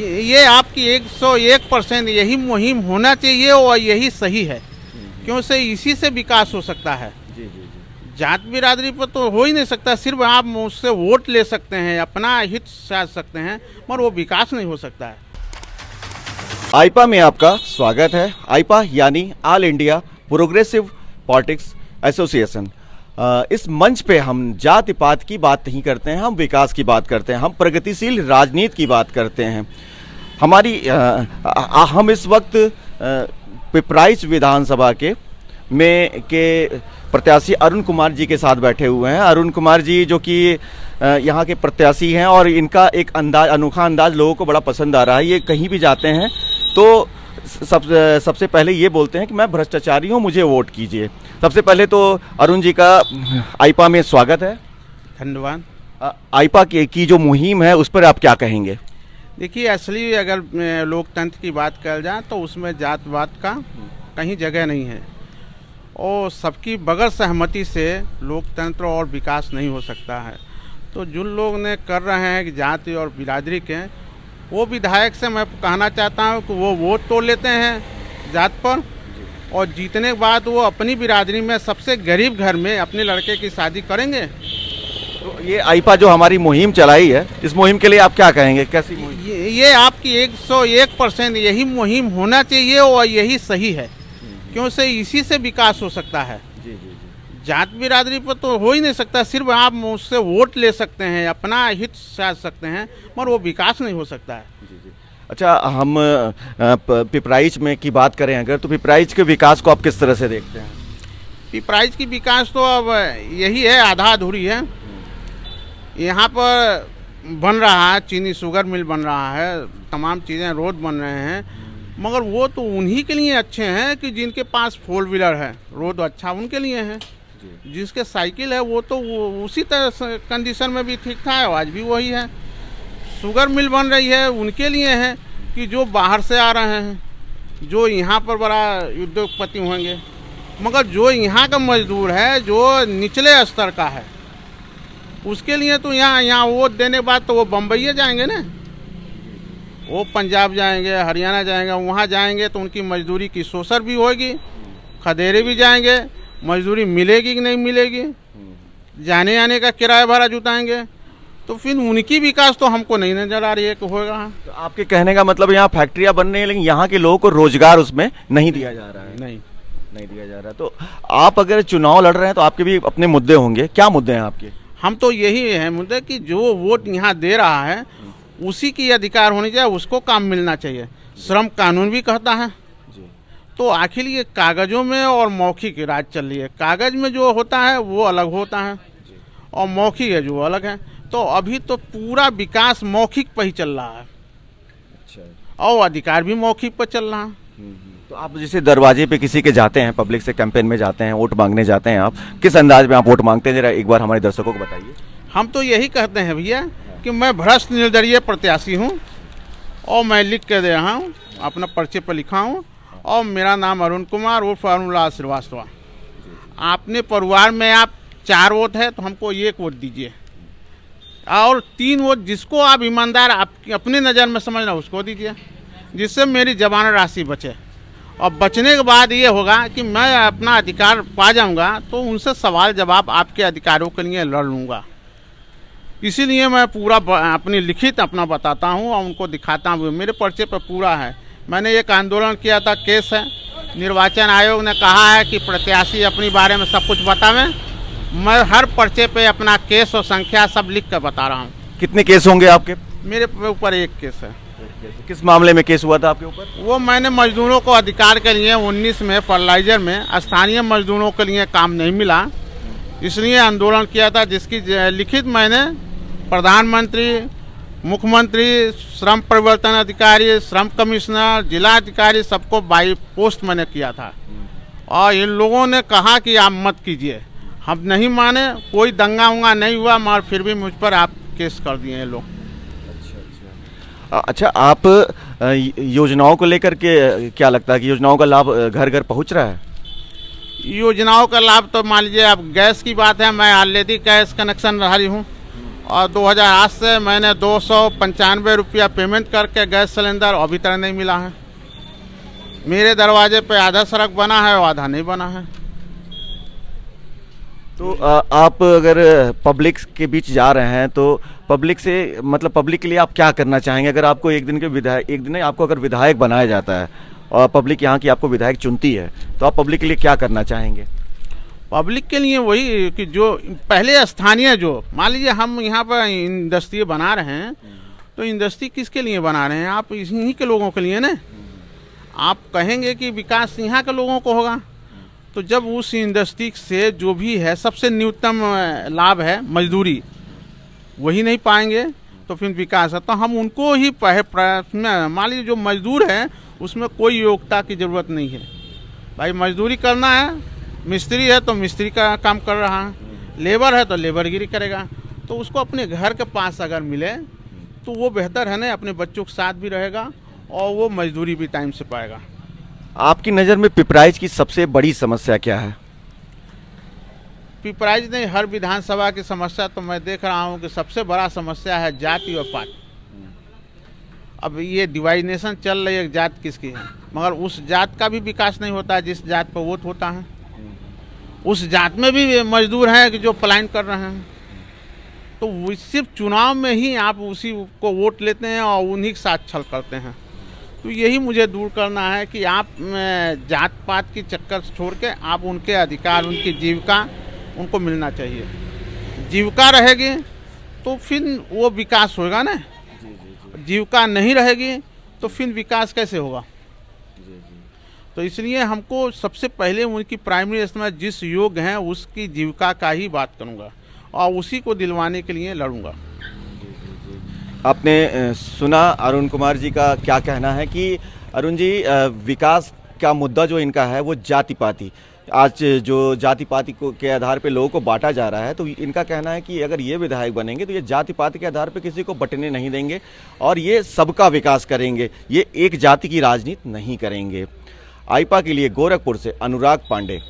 ये आपकी 101% यही मुहिम होना चाहिए और यही सही है, क्योंकि इसी से विकास हो सकता है। जी जी जी। जात बिरादरी पर तो हो ही नहीं सकता। सिर्फ आप उससे वोट ले सकते हैं, अपना हित साध सकते हैं, मगर वो विकास नहीं हो सकता है। आइपा में आपका स्वागत है। आइपा यानी all India progressive politics association. इस मंच पे हम जाति पात की बात नहीं करते हैं, हम विकास की बात करते हैं, हम प्रगतिशील राजनीति की बात करते हैं। हम इस वक्त पिपराइच विधानसभा के प्रत्याशी अरुण कुमार जी के साथ बैठे हुए हैं। अरुण कुमार जी जो कि यहाँ के प्रत्याशी हैं और इनका एक अनोखा अंदाज लोगों को बड़ा पसंद आ रहा है। ये कहीं भी जाते हैं तो सबसे पहले ये बोलते हैं कि मैं भ्रष्टाचारी हूँ, मुझे वोट कीजिए। सबसे पहले तो अरुण जी का आइपा में स्वागत है। धन्यवाद। आइपा की जो मुहिम है उस पर आप क्या कहेंगे? देखिए, असली अगर लोकतंत्र की बात कर जाए तो उसमें जात पात का कहीं जगह नहीं है और सबकी बगैर सहमति से लोकतंत्र और विकास नहीं हो सकता है। तो जिन लोग ने कर रहे हैं कि जाति और बिरादरी के, वो विधायक से मैं कहना चाहता हूँ कि वो वोट तो लेते हैं जात पर और जीतने के बाद वो अपनी बिरादरी में सबसे गरीब घर में अपने लड़के की शादी करेंगे। तो ये आइपा जो हमारी मुहिम चलाई है, इस मुहिम के लिए आप क्या कहेंगे? कैसी मुहिम? ये आपकी 101% यही मुहिम होना चाहिए और यही सही है, क्योंकि इसी से विकास हो सकता है। जी जी जी। जात बिरादरी पर तो हो ही नहीं सकता। सिर्फ आप उससे वोट ले सकते हैं, अपना हित साध सकते हैं, मगर वो विकास नहीं हो सकता है। जी जी। अच्छा, हम पिपराइच में की बात करें अगर, तो पिपराइच के विकास को आप किस तरह से देखते हैं? पिपराइच की विकास तो अब यही है, आधा अधूरी है। यहाँ पर बन रहा है, चीनी शुगर मिल बन रहा है, तमाम चीज़ें, रोड बन रहे हैं, मगर वो तो उन्हीं के लिए अच्छे हैं कि जिनके पास 4 व्हीलर है। रोड अच्छा उनके लिए है। जिसके साइकिल है वो तो उसी तरह कंडीशन में भी ठीक था, आज भी वही है। शुगर मिल बन रही है, उनके लिए है कि जो बाहर से आ रहे हैं, जो यहाँ पर बड़ा उद्योगपति होंगे, मगर जो यहाँ का मजदूर है, जो निचले स्तर का है, उसके लिए तो यहाँ वोट देने के बाद तो वो बम्बई जाएंगे ना, वो पंजाब जाएंगे, हरियाणा जाएंगे। वहाँ जाएंगे तो उनकी मजदूरी की शोषण भी होगी, खदेरे भी जाएंगे, मजदूरी मिलेगी कि नहीं मिलेगी, जाने आने का किराया भाड़ा जुटाएंगे, तो फिर उनकी विकास तो हमको नहीं नजर आ रही है कि होगा। तो आपके कहने का मतलब यहाँ फैक्ट्रियाँ बन रही हैं लेकिन यहाँ के लोगों को रोजगार उसमें नहीं दिया जा रहा है? नहीं दिया जा रहा। तो आप अगर चुनाव लड़ रहे हैं तो आपके भी अपने मुद्दे होंगे। क्या मुद्दे हैं आपके? हम तो यही है मुद्दे कि जो वोट यहाँ दे रहा है उसी की अधिकार होनी चाहिए, उसको काम मिलना चाहिए। श्रम कानून भी कहता है जी। तो आखिर ये कागजों में और मौखिक राज चल रही है। कागज में जो होता है वो अलग होता है और मौखिक है जो अलग है। तो अभी तो पूरा विकास मौखिक पर ही चल रहा है। अच्छा। और अधिकार भी मौखिक पर चल रहा है। तो आप जैसे दरवाजे पे किसी के जाते हैं, पब्लिक से कैंपेन में जाते हैं, वोट मांगने जाते हैं, आप किस अंदाज में आप वोट मांगते हैं? जरा एक बार हमारे दर्शकों को बताइए। हम तो यही कहते हैं भैया कि मैं भ्रष्ट निर्दलीय प्रत्याशी हूँ और मैं लिख के दे रहा हूँ, अपना पर्चे पर लिखा हूँ, और मेरा नाम अरुण कुमार उर्फ अरुणलाल श्रीवास्तव। आपने परिवार में आप 4 वोट है तो हमको 1 वोट दीजिए, और 3 वोट जिसको आप ईमानदार आप अपने नज़र में समझना उसको दीजिए, जिससे मेरी जबान राशि बचे। और बचने के बाद ये होगा कि मैं अपना अधिकार पा जाऊंगा तो उनसे सवाल जवाब आपके अधिकारों के लिए लड़ लूँगा। इसीलिए मैं पूरा अपनी लिखित अपना बताता हूँ और उनको दिखाता हूँ। मेरे पर्चे पर पूरा है। मैंने एक आंदोलन किया था, केस है। निर्वाचन आयोग ने कहा है कि प्रत्याशी अपने बारे में सब कुछ बतावें। मैं हर पर्चे पे अपना केस और संख्या सब लिख कर बता रहा हूँ। कितने केस होंगे आपके? मेरे ऊपर 1 केस है। किस मामले में केस हुआ था आपके ऊपर? वो मैंने मजदूरों को अधिकार के लिए 19 में फर्टिलाइजर में स्थानीय मजदूरों के लिए काम नहीं मिला, इसलिए आंदोलन किया था, जिसकी लिखित मैंने प्रधानमंत्री, मुख्यमंत्री, श्रम परिवर्तन अधिकारी, श्रम कमिश्नर, जिला अधिकारी सबको बाई पोस्ट मैंने किया था। और इन लोगों ने कहा कि आप मत कीजिए। हम नहीं माने, कोई दंगा उंगा नहीं हुआ, मगर फिर भी मुझ पर आप केस कर दिए हैं लोग। अच्छा, आप योजनाओं को लेकर के क्या लगता है कि योजनाओं का लाभ घर घर पहुंच रहा है? योजनाओं का लाभ तो मान लीजिए, अब गैस की बात है, मैं ऑलरेडी गैस कनेक्शन रही हूँ और 2008 से मैंने 295 रुपया पेमेंट करके गैस सिलेंडर अभी तक नहीं मिला है। मेरे दरवाजे पे आधा सड़क बना है और आधा नहीं बना है। तो आप अगर पब्लिक के बीच जा रहे हैं तो पब्लिक से मतलब पब्लिक के लिए आप क्या करना चाहेंगे? अगर आपको एक दिन नहीं, आपको अगर विधायक बनाया जाता है और पब्लिक यहाँ की आपको विधायक चुनती है तो आप पब्लिक के लिए क्या करना चाहेंगे? पब्लिक के लिए वही कि जो पहले स्थानीय, जो मान लीजिए हम यहाँ पर इंडस्ट्री बना रहे हैं, तो इंडस्ट्री किसके लिए बना रहे हैं? आप इन्हीं के लोगों के लिए ना। आप कहेंगे कि विकास यहाँ के लोगों को होगा, तो जब उस इंडस्ट्री से जो भी है सबसे न्यूनतम लाभ है मजदूरी, वही नहीं पाएंगे तो फिर विकास है। तो हम उनको ही मान लीजिए जो मजदूर है उसमें कोई योग्यता की ज़रूरत नहीं है। भाई मजदूरी करना है, मिस्त्री है तो मिस्त्री का काम कर रहा है, लेबर है तो लेबरगिरी करेगा। तो उसको अपने घर के पास अगर मिले तो वो बेहतर है ना, अपने बच्चों के साथ भी रहेगा और वो मजदूरी भी टाइम से पाएगा। आपकी नज़र में पिपराइच की सबसे बड़ी समस्या क्या है? पिपराइच नहीं, हर विधानसभा की समस्या तो मैं देख रहा हूँ कि सबसे बड़ा समस्या है जाति और पार्टी। अब ये डिवाइनेशन चल रही है, जात किसकी है, मगर उस जात का भी विकास नहीं होता है जिस जात पर वोट होता है। उस जात में भी मजदूर हैं कि जो पलायन कर रहे हैं, तो वो सिर्फ चुनाव में ही आप उसी को वोट लेते हैं और उन्हीं के साथ छल करते हैं। तो यही मुझे दूर करना है कि आप जात पात की चक्कर छोड़ के आप उनके अधिकार, उनकी जीविका उनको मिलना चाहिए। जीविका रहेगी तो फिर वो विकास होगा ना। जीविका नहीं रहेगी तो फिर विकास कैसे होगा? तो इसलिए हमको सबसे पहले उनकी प्राइमरी में जिस योग्य हैं उसकी जीविका का ही बात करूंगा और उसी को दिलवाने के लिए लड़ूंगा। आपने सुना अरुण कुमार जी का क्या कहना है कि अरुण जी, विकास का मुद्दा जो इनका है वो जाति पाति, आज जो जाति पाति को के आधार पे लोगों को बांटा जा रहा है, तो इनका कहना है कि अगर ये विधायक बनेंगे तो ये जाति पाति के आधार पे किसी को बंटने नहीं देंगे और ये सबका विकास करेंगे, ये एक जाति की राजनीति नहीं करेंगे। आईपा के लिए गोरखपुर से अनुराग पांडे।